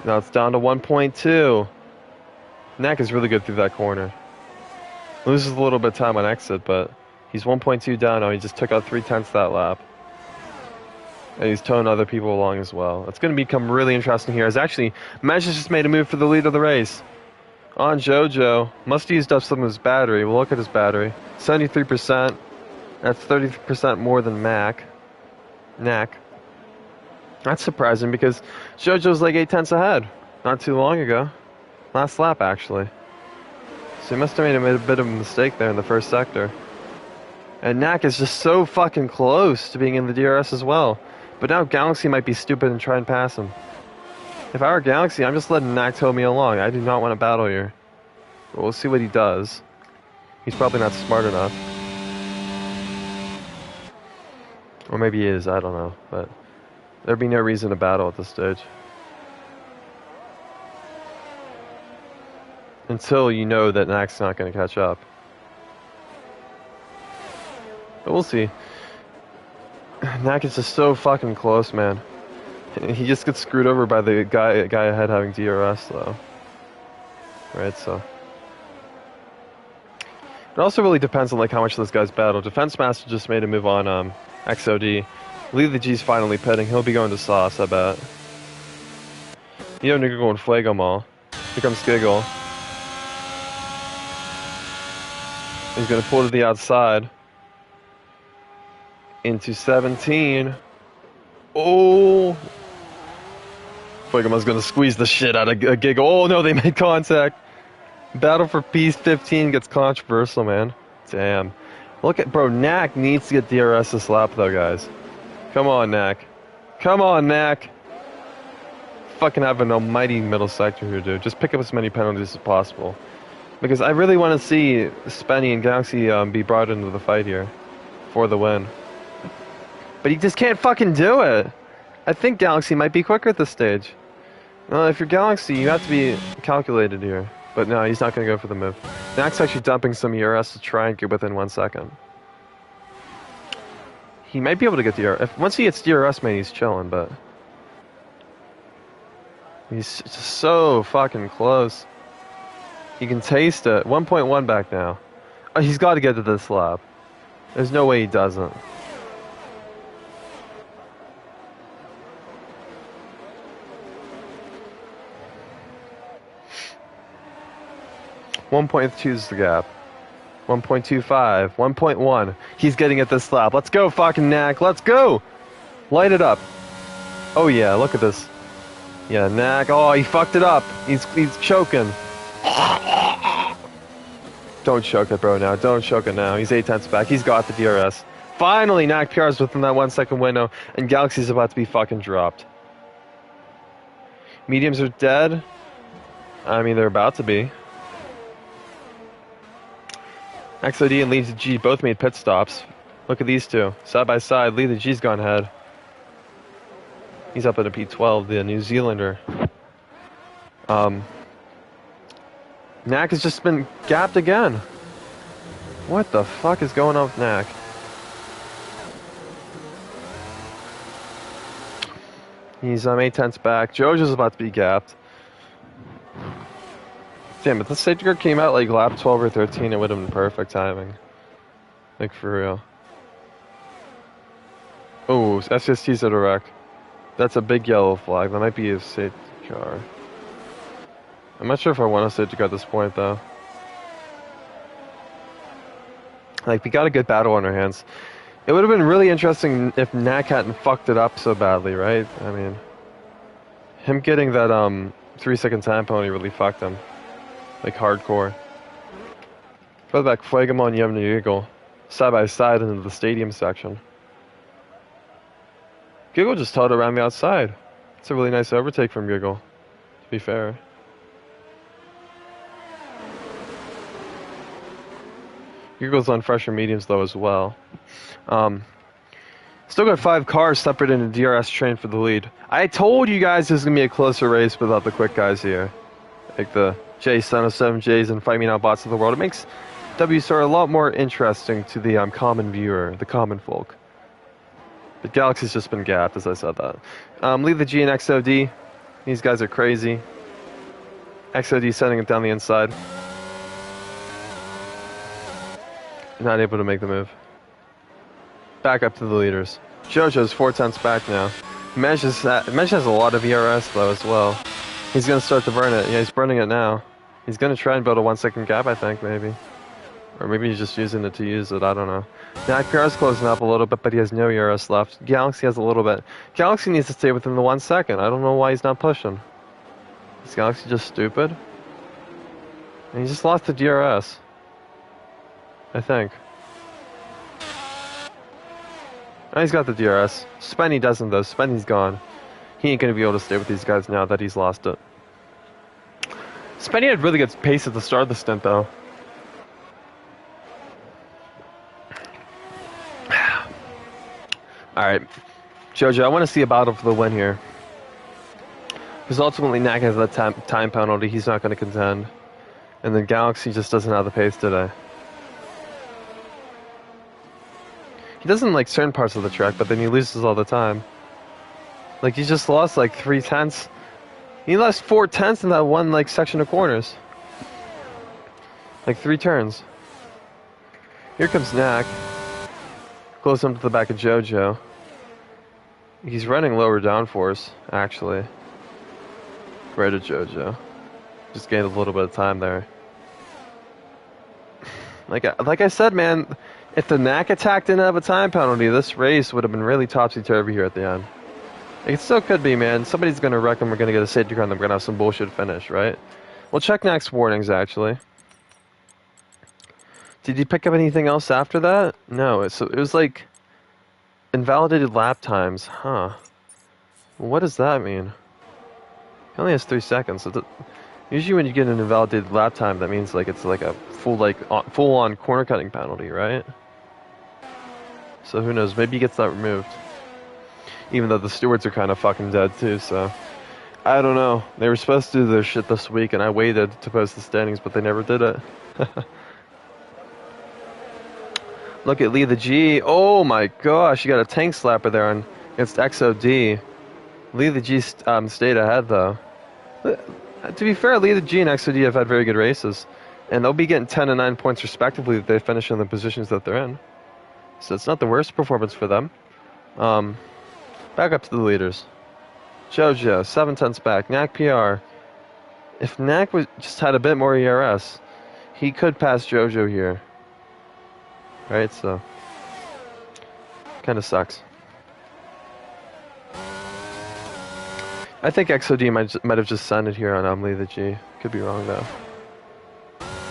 Now it's down to 1.2. Knack is really good through that corner. Loses a little bit of time on exit, but he's 1.2 down now. He just took out 3/10 that lap. And he's towing other people along as well. It's going to become really interesting here. As actually, Mesh has just made a move for the lead of the race. On Jojo. Must have used up some of his battery. We'll look at his battery. 73%. That's 30% more than Knack. That's surprising because Jojo's like 8/10 ahead. Not too long ago. Last lap, actually. So he must have made a bit of a mistake there in the first sector. And Knack is just so fucking close to being in the DRS as well. But now Galaxy might be stupid and try and pass him. If I were Galaxy, I'm just letting Knack tow me along. I do not want to battle here. But we'll see what he does. He's probably not smart enough. Or maybe he is, I don't know. But there'd be no reason to battle at this stage. Until you know that Knack's not going to catch up. But we'll see. Knack is just so fucking close, man. He just gets screwed over by the guy ahead having DRS, though. Right, so... It also really depends on like how much those guys battle. Defense Master just made a move on XOD. Lee the G's finally pitting. He'll be going to Sauce, I bet. You know, Giggle and Fuego Mall. Here comes Giggle. He's gonna pull to the outside. Into 17. Oh! Fuego's gonna squeeze the shit out of Giggle. Oh no, they made contact. Battle for Peace 15 gets controversial, man. Damn. Look at, bro, Knack needs to get DRS this lap, though, guys. Come on, Knack. Come on, Knack. Fucking have an almighty middle sector here, dude. Just pick up as many penalties as possible. Because I really want to see Spenny and Galaxy be brought into the fight here for the win. But he just can't fucking do it. I think Galaxy might be quicker at this stage. Well, if you're Galaxy, you have to be calculated here. But no, he's not going to go for the move. Knack's actually dumping some ERS to try and get within 1 second. He might be able to get DRS. Once he gets DRS, man, he's chilling, but... He's just so fucking close. He can taste it. 1.1 back now. Oh, he's got to get to this lap. There's no way he doesn't. .2 is the gap. 1.25, 1.1. He's getting at this lap. Let's go, fucking Knack. Let's go. Light it up. Oh yeah, look at this. Yeah, Knack. Oh, he fucked it up. He's choking. Don't choke it, bro. Now, don't choke it now. He's 8/10 back. He's got the DRS. Finally, Knack PRs within that 1 second window, and Galaxy's about to be fucking dropped. Mediums are dead. I mean, they're about to be. XOD and Lee the G both made pit stops. Look at these two. Side by side, Lee the G's gone ahead. He's up at a P12, the New Zealander. Knack has just been gapped again. What the fuck is going on with Knack? He's 8/10 back. Jojo's about to be gapped. Damn, if the safety car came out like lap 12 or 13, it would have been perfect timing. Like, for real. Oh, SST's at a wreck. That's a big yellow flag. That might be a safety car. I'm not sure if I want a safety car at this point, though. Like, we got a good battle on our hands. It would have been really interesting if Knack hadn't fucked it up so badly, right? I mean, him getting that 3-second time penalty really fucked him. Like, hardcore. Further back, Fuegamo and Yevna Giggle. Side by side into the stadium section. Giggle just towed around the outside. It's a really nice overtake from Giggle, to be fair. Giggle's on fresher mediums, though, as well. Still got 5 cars separate in a DRS train for the lead. I told you guys this was going to be a closer race without the quick guys here. Like the J707Js and Fight Me Now bots of the world. It makes WSR a lot more interesting to the common viewer, the common folk. But Galaxy's just been gapped, as I said that. Leave the G and XOD. These guys are crazy. XOD sending it down the inside. Not able to make the move. Back up to the leaders. JoJo's 4/10 back now. Mesh has a lot of ERS though as well. He's gonna start to burn it. Yeah, he's burning it now. He's gonna try and build a 1-second gap, I think, maybe. Or maybe he's just using it to use it, I don't know. Now, IPR's closing up a little bit, but he has no ERS left. Galaxy has a little bit. Galaxy needs to stay within the 1 second. I don't know why he's not pushing. Is Galaxy just stupid? And he just lost the DRS. I think. Oh, he's got the DRS. Spenny doesn't, though. Spenny's gone. He ain't gonna be able to stay with these guys now that he's lost it. Spenny had really good pace at the start of the stint, though. Alright. Jojo, I want to see a battle for the win here. Because ultimately, Knack has that time penalty. He's not going to contend. And then Galaxy just doesn't have the pace today. He doesn't like certain parts of the track, but then he loses all the time. Like, he just lost like 3/10. He lost 4/10 in that one like section of corners. Like 3 turns. Here comes Knack. Close him to the back of JoJo. He's running lower downforce, actually. Right at JoJo. Just gained a little bit of time there. Like I said, man, if the Knack attack didn't have a time penalty, this race would have been really topsy-turvy here at the end. Like, it still could be, man. Somebody's going to wreck him. We're going to get a safety car and then we're going to have some bullshit finish, right? We'll check Knack's warnings, actually. Did you pick up anything else after that? No, it was like invalidated lap times. Huh. What does that mean? He only has 3 seconds. So usually when you get an invalidated lap time, that means like it's like a full-on corner cutting penalty, right? So who knows? Maybe he gets that removed. Even though the stewards are kind of fucking dead too, so I don't know. They were supposed to do their shit this week, and I waited to post the standings, but they never did it. Look at Lee the G. Oh my gosh, you got a tank slapper there against XOD. Lee the G stayed ahead though. To be fair, Lee the G and XOD have had very good races, and they'll be getting 10 and 9 points respectively if they finish in the positions that they're in. So it's not the worst performance for them. Back up to the leaders. JoJo, 7/10 back. Knack PR. If Knack just had a bit more ERS, he could pass JoJo here. Right, so kind of sucks. I think XOD might have just sent it here on Lee the G. Could be wrong though.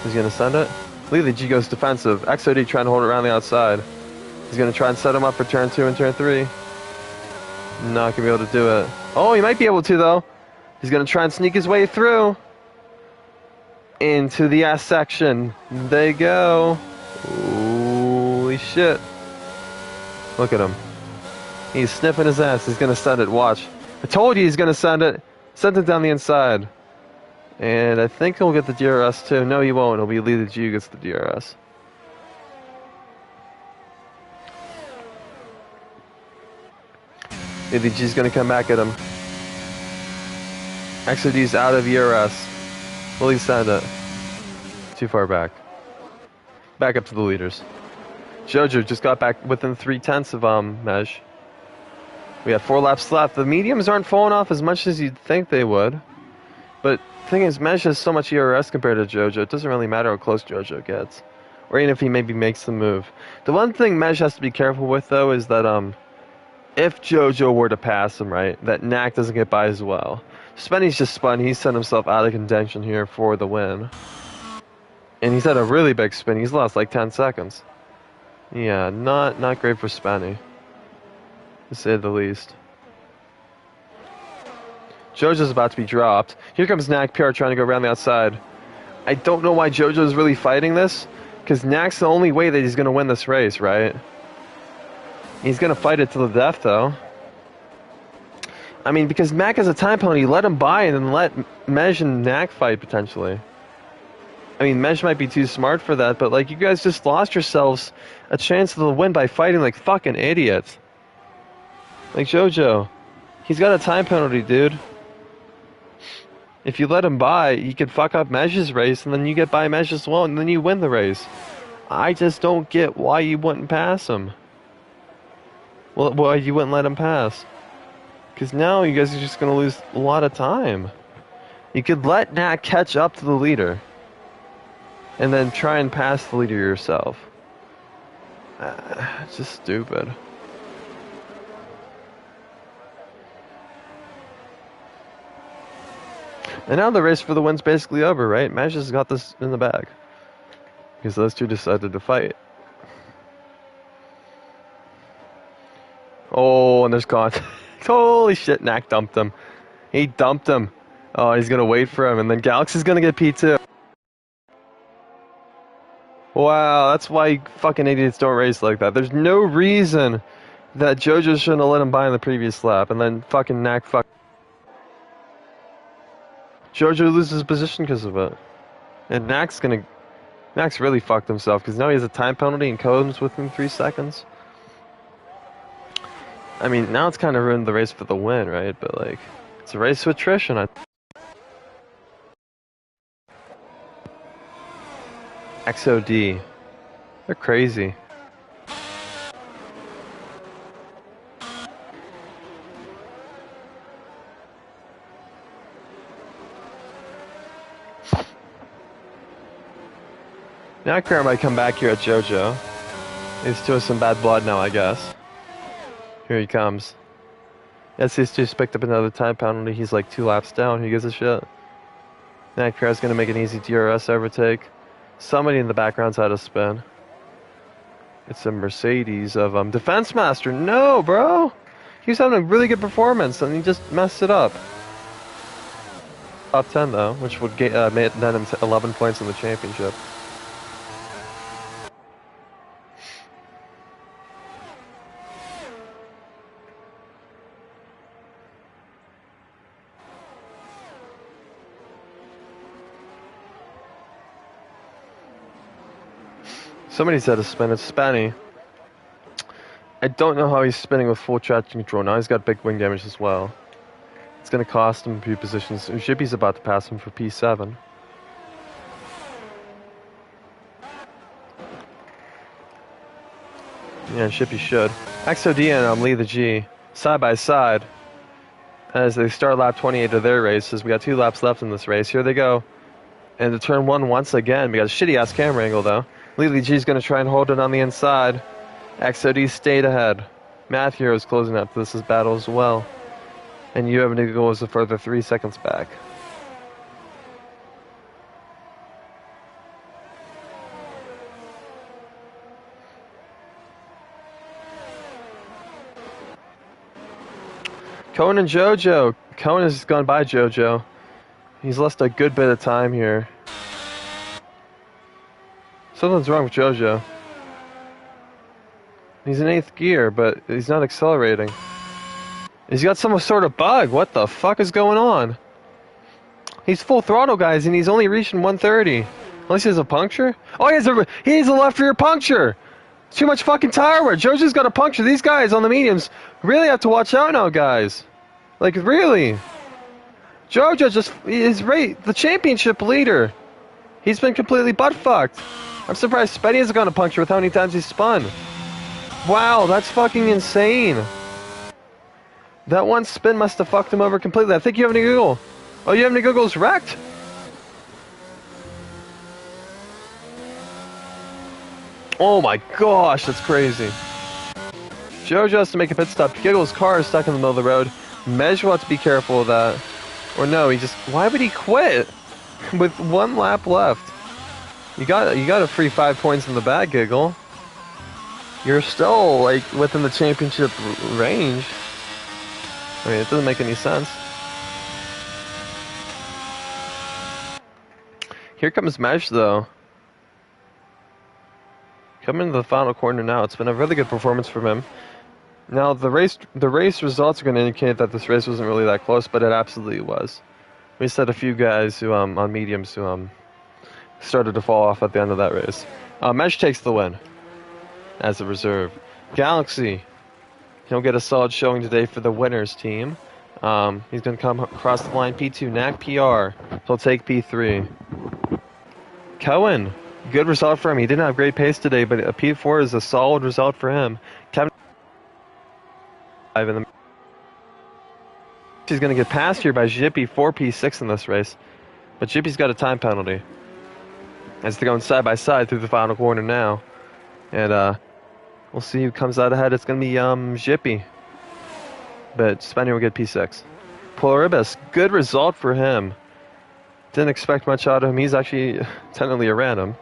He's gonna send it. Lee the G goes defensive. XOD trying to hold it around the outside. He's gonna try and set him up for turn 2 and turn 3. Not gonna be able to do it. Oh, he might be able to though. He's gonna try and sneak his way through into the S section. They go. Holy shit. Look at him. He's sniffing his ass. He's gonna send it. Watch. I told you he's gonna send it. Send it down the inside. And I think he'll get the DRS too. No, he won't. It'll be Lee the G who gets the DRS. Lee the G's gonna come back at him. XOD's out of ERS. Will he send it? Too far back. Back up to the leaders. JoJo just got back within 3/10 of Mesh. We have 4 laps left. The mediums aren't falling off as much as you'd think they would. But the thing is, Mesh has so much ERS compared to JoJo, it doesn't really matter how close JoJo gets. Or even if he maybe makes the move. The one thing Mesh has to be careful with, though, is that if JoJo were to pass him, right, that Knack doesn't get by as well. Spenny's just spun. He sent himself out of contention here for the win. And he's had a really big spin. He's lost like 10 seconds. Yeah, not great for Spenny, to say the least. JoJo's about to be dropped. Here comes Knack PR trying to go around the outside. I don't know why JoJo's really fighting this, because Knack's the only way that he's going to win this race, right? He's going to fight it to the death, though. I mean, because Knack has a time penalty, let him by and then let Mej and Knack fight, potentially. I mean, Mej might be too smart for that, but, like, you guys just lost yourselves a chance to the win by fighting like fucking idiots. Like, JoJo, he's got a time penalty, dude. If you let him by, he could fuck up Mej's race, and then you get by Mej as well, and then you win the race. I just don't get why you wouldn't pass him. Well, why you wouldn't let him pass? Because now you guys are just going to lose a lot of time. You could let Nat catch up to the leader. And then try and pass the leader yourself. It's just stupid. And now the race for the win's basically over, right? Mash has got this in the bag. Because those two decided to fight. Oh, and there's contact. Holy shit, Knack dumped him. He dumped him. Oh, he's going to wait for him. And then Galaxy's going to get P2. Wow, that's why fucking idiots don't race like that. There's no reason that JoJo shouldn't have let him by in the previous lap. And then fucking Knack fuck. JoJo loses position because of it. And Knack's really fucked himself because now he has a time penalty and comes within 3 seconds. I mean, now it's kind of ruined the race for the win, right? But, like, it's a race with attrition. XOD. They're crazy. Now Kara might come back here at JoJo. He's doing some bad blood now, I guess. Here he comes. Yes, he's just picked up another time penalty. He's like 2 laps down. He gives a shit. Now Kara's gonna make an easy DRS overtake. Somebody in the background's had a spin. It's a Mercedes of Defense Master. No, bro! He was having a really good performance and he just messed it up. Top 10 though, which would net him 11 points in the championship. Somebody's had a spin. It's Spanny. I don't know how he's spinning with full traction control. Now he's got big wing damage as well. It's going to cost him a few positions. Ushipi's about to pass him for P7. Yeah, Shippy should. XOD and Lee the G, side by side, as they start lap 28 of their races. We got 2 laps left in this race. Here they go. And to turn 1 once again. We got a shitty-ass camera angle, though. Lee G's going to try and hold it on the inside. XOD stayed ahead. Math Hero is closing up this battle as well. And you having to go as a further 3 seconds back. Cohen and JoJo. Cohen has gone by JoJo. He's lost a good bit of time here. Something's wrong with JoJo. He's in 8th gear, but he's not accelerating. He's got some sort of bug. What the fuck is going on? He's full throttle, guys, and he's only reaching 130. Unless he has a puncture? Oh, he has a left rear puncture! Too much fucking tire wear. JoJo's got a puncture. These guys on the mediums really have to watch out now, guys. Like, really. JoJo just is the championship leader. He's been completely butt-fucked. I'm surprised Spetty hasn't gone a puncture with how many times he's spun. Wow, that's fucking insane. That one spin must have fucked him over completely. I think you have any Google. Oh, you have any Google's wrecked? Oh my gosh, that's crazy. JoJo has to make a pit stop. Giggle's car is stuck in the middle of the road. Mej will have to be careful of that. Or no, why would he quit? With 1 lap left. You got a free 5 points in the bag, Giggle. You're still, like, within the championship range. I mean, it doesn't make any sense. Here comes Mesh, though. Coming to the final corner now. It's been a really good performance from him. Now, the race results are going to indicate that this race wasn't really that close, but it absolutely was. We just had a few guys who, on mediums who, started to fall off at the end of that race. Mesh takes the win as a reserve. Galaxy, he'll get a solid showing today for the winners team. He's going to come across the line P2, Knack PR. He'll take P3. Cohen Good result for him. He didn't have great pace today, but a P4 is a solid result for him. Kevin, in the he's going to get passed here by Jippy, 4P6 in this race. But Jippy's got a time penalty as they're going side by side through the final corner now. And we'll see who comes out ahead. It's going to be Jippy. But Spenny will get P6. Pluribus, good result for him. Didn't expect much out of him. He's actually technically a random.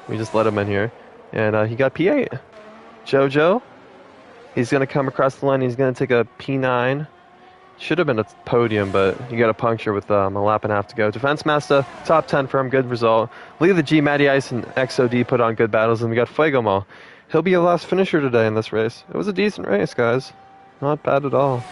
We just let him in here. And he got P8. Jojo, he's going to come across the line. He's going to take a P9. Should have been a podium, but you got a puncture with a lap and a half to go. Defense Master, top 10 for him, good result. Lee the G, Matty Ice, and XOD put on good battles, and we got Fuego Mal. He'll be a last finisher today in this race. It was a decent race, guys. Not bad at all.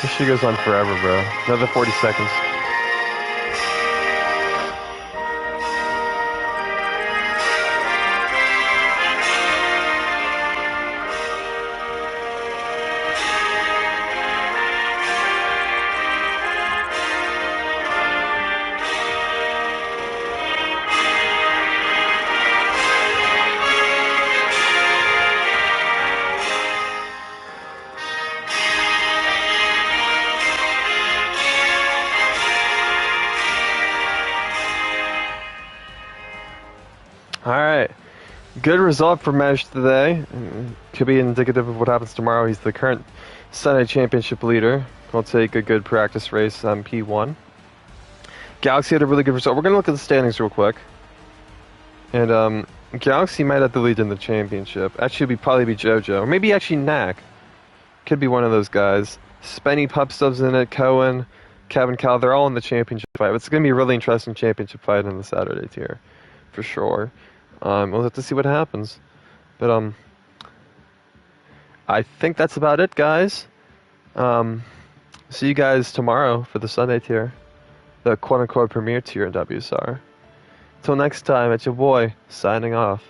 This shit goes on forever, bro. Another 40 seconds. Alright, good result for Mesh today. Could be indicative of what happens tomorrow. He's the current Sunday Championship leader. He'll take a good practice race on P1. Galaxy had a really good result. We're going to look at the standings real quick. And Galaxy might have the lead in the championship. Actually, it'd probably be JoJo. Or maybe actually Knack. Could be one of those guys. Spenny Pupstub's in it, Cohen, Kevin Cal, they're all in the championship fight. It's going to be a really interesting championship fight in the Saturday tier. For sure. We'll have to see what happens. But I think that's about it, guys. See you guys tomorrow for the Sunday tier. The quote-unquote premier tier in WSR. Till next time, it's your boy, signing off.